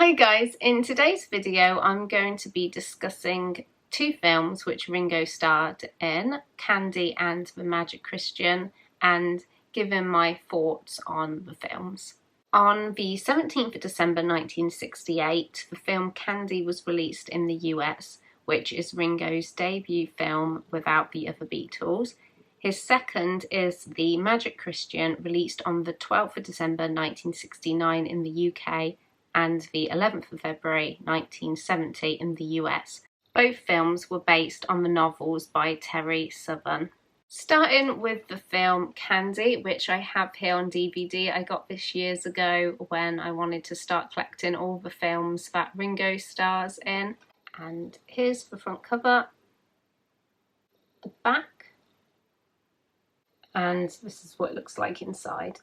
Hi guys, in today's video I'm going to be discussing two films which Ringo starred in, Candy and The Magic Christian, and giving my thoughts on the films. On the 17th of December 1968, the film Candy was released in the US, which is Ringo's debut film without the other Beatles. His second is The Magic Christian, released on the 12th of December 1969 in the UK and the 11th of February 1970 in the US. Both films were based on the novels by Terry Southern. Starting with the film Candy, which I have here on DVD. I got this years ago when I wanted to start collecting all the films that Ringo stars in. And here's the front cover, the back, and this is what it looks like inside.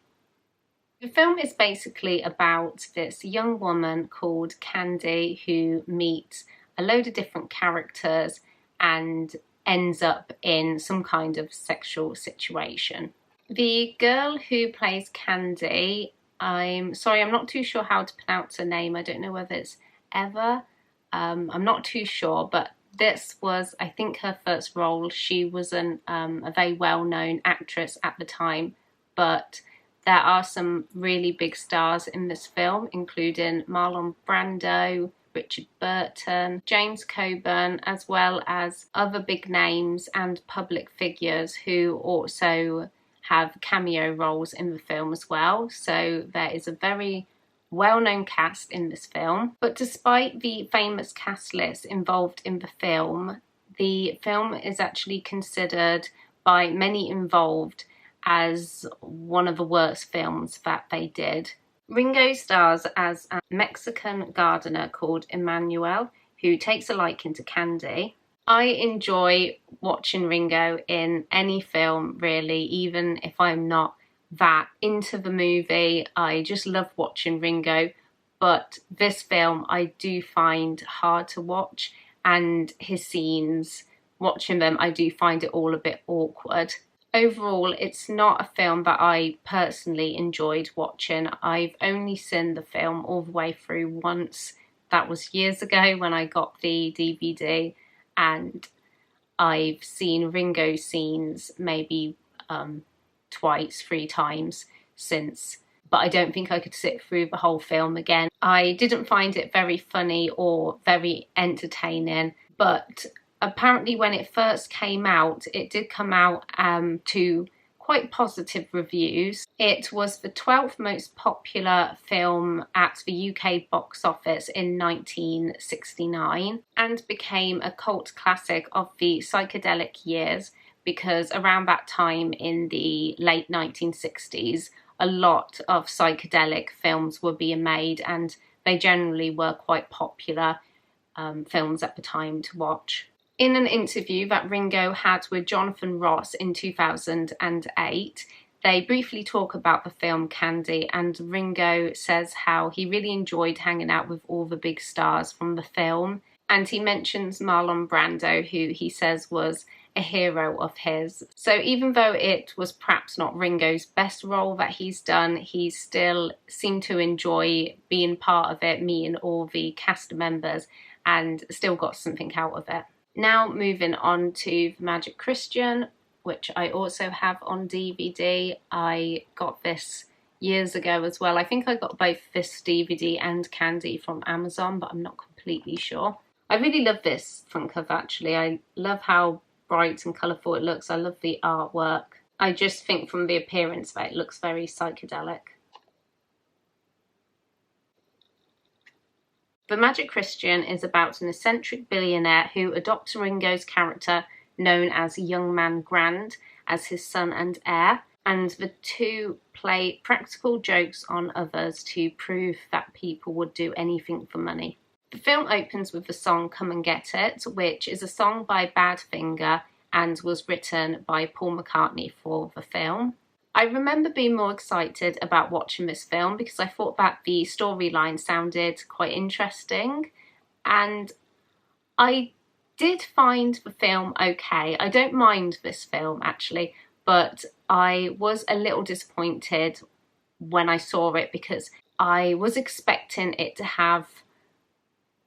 The film is basically about this young woman called Candy who meets a load of different characters and ends up in some kind of sexual situation. The girl who plays Candy, I'm not too sure how to pronounce her name. I don't know whether it's Eva. I'm not too sure, but this was, I think, her first role. She wasn't a very well-known actress at the time, but there are some really big stars in this film, including Marlon Brando, Richard Burton, James Coburn, as well as other big names and public figures who also have cameo roles in the film as well. So there is a very well-known cast in this film. But despite the famous cast list involved in the film is actually considered by many involved as one of the worst films that they did. Ringo stars as a Mexican gardener called Emmanuel, who takes a liking to Candy. I enjoy watching Ringo in any film, really, even if I'm not that into the movie. I just love watching Ringo, but this film I do find hard to watch, and his scenes, watching them, I do find it all a bit awkward. Overall, it's not a film that I personally enjoyed watching. I've only seen the film all the way through once. That was years ago when I got the DVD, and I've seen Ringo scenes maybe twice, 3 times since, but I don't think I could sit through the whole film again. I didn't find it very funny or very entertaining, but apparently when it first came out, it did come out to quite positive reviews. It was the 12th most popular film at the UK box office in 1969 and became a cult classic of the psychedelic years, because around that time in the late 1960s, a lot of psychedelic films were being made, and they generally were quite popular films at the time to watch. In an interview that Ringo had with Jonathan Ross in 2008, they briefly talk about the film Candy, and Ringo says how he really enjoyed hanging out with all the big stars from the film. And he mentions Marlon Brando, who he says was a hero of his. So even though it was perhaps not Ringo's best role that he's done, he still seemed to enjoy being part of it, meeting all the cast members, and still got something out of it. Now moving on to The Magic Christian, which I also have on DVD. I got this years ago as well. I think I got both this DVD and Candy from Amazon, but I'm not completely sure. I really love this front cover, actually. I love how bright and colourful it looks. I love the artwork. I just think from the appearance that it looks very psychedelic. The Magic Christian is about an eccentric billionaire who adopts Ringo's character, known as Young Man Grand, as his son and heir, and the two play practical jokes on others to prove that people would do anything for money. The film opens with the song Come and Get It, which is a song by Badfinger and was written by Paul McCartney for the film. I remember being more excited about watching this film because I thought that the storyline sounded quite interesting, and I did find the film okay. I don't mind this film actually, but I was a little disappointed when I saw it because I was expecting it to have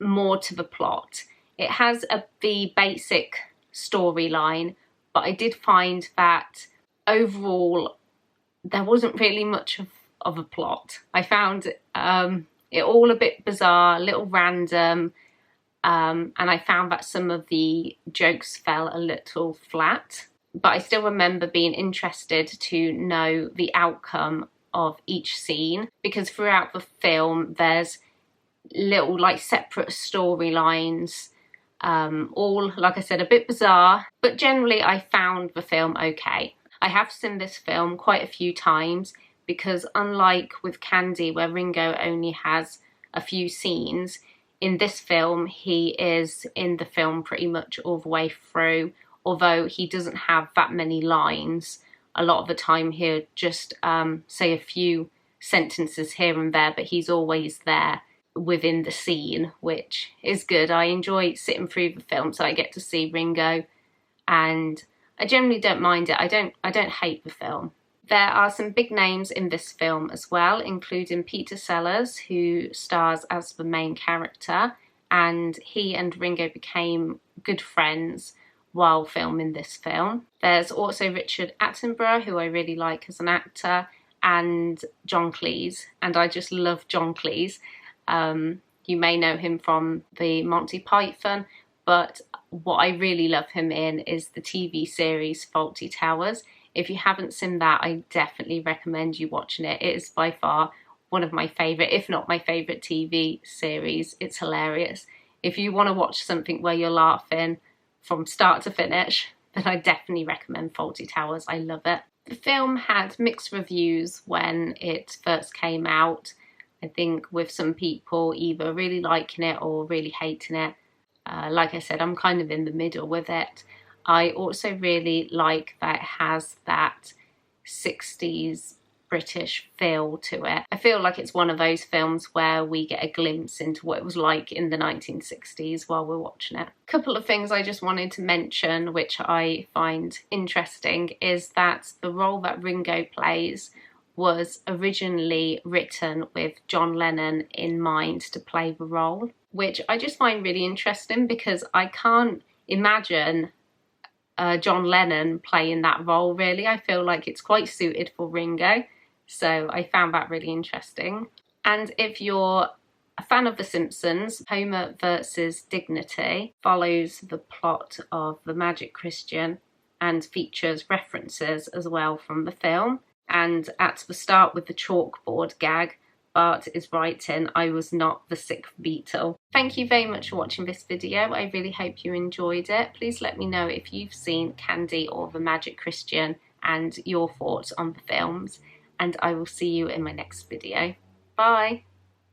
more to the plot. It has the basic storyline, but I did find that overall there wasn't really much of a plot. I found it all a bit bizarre, a little random, and I found that some of the jokes fell a little flat. But I still remember being interested to know the outcome of each scene, because throughout the film there's little like separate storylines, all, like I said, a bit bizarre, but generally I found the film okay. I have seen this film quite a few times because, unlike with Candy where Ringo only has a few scenes, in this film he is in the film pretty much all the way through. Although he doesn't have that many lines, a lot of the time he'll just say a few sentences here and there, but he's always there within the scene, which is good. I enjoy sitting through the film so I get to see Ringo, and I generally don't mind it. I don't hate the film. There are some big names in this film as well, including Peter Sellers, who stars as the main character, and he and Ringo became good friends while filming this film. There's also Richard Attenborough, who I really like as an actor, and John Cleese, and I just love John Cleese. You may know him from the Monty Python, but what I really love him in is the TV series Fawlty Towers. If you haven't seen that, I definitely recommend you watching it. It is by far one of my favourite, if not my favourite TV series. It's hilarious. If you want to watch something where you're laughing from start to finish, then I definitely recommend Fawlty Towers. I love it. The film had mixed reviews when it first came out. I think with some people either really liking it or really hating it. Like I said, I'm kind of in the middle with it. I also really like that it has that 60s British feel to it. I feel like it's one of those films where we get a glimpse into what it was like in the 1960s while we're watching it. A couple of things I just wanted to mention which I find interesting is that the role that Ringo plays was originally written with John Lennon in mind to play the role, which I just find really interesting because I can't imagine John Lennon playing that role really. I feel like it's quite suited for Ringo, so I found that really interesting. And if you're a fan of The Simpsons, Homer versus Dignity follows the plot of The Magic Christian and features references as well from the film. And at the start with the chalkboard gag, Bart is writing, "I was not the sixth Beatle." Thank you very much for watching this video. I really hope you enjoyed it. Please let me know if you've seen Candy or The Magic Christian and your thoughts on the films. And I will see you in my next video. Bye!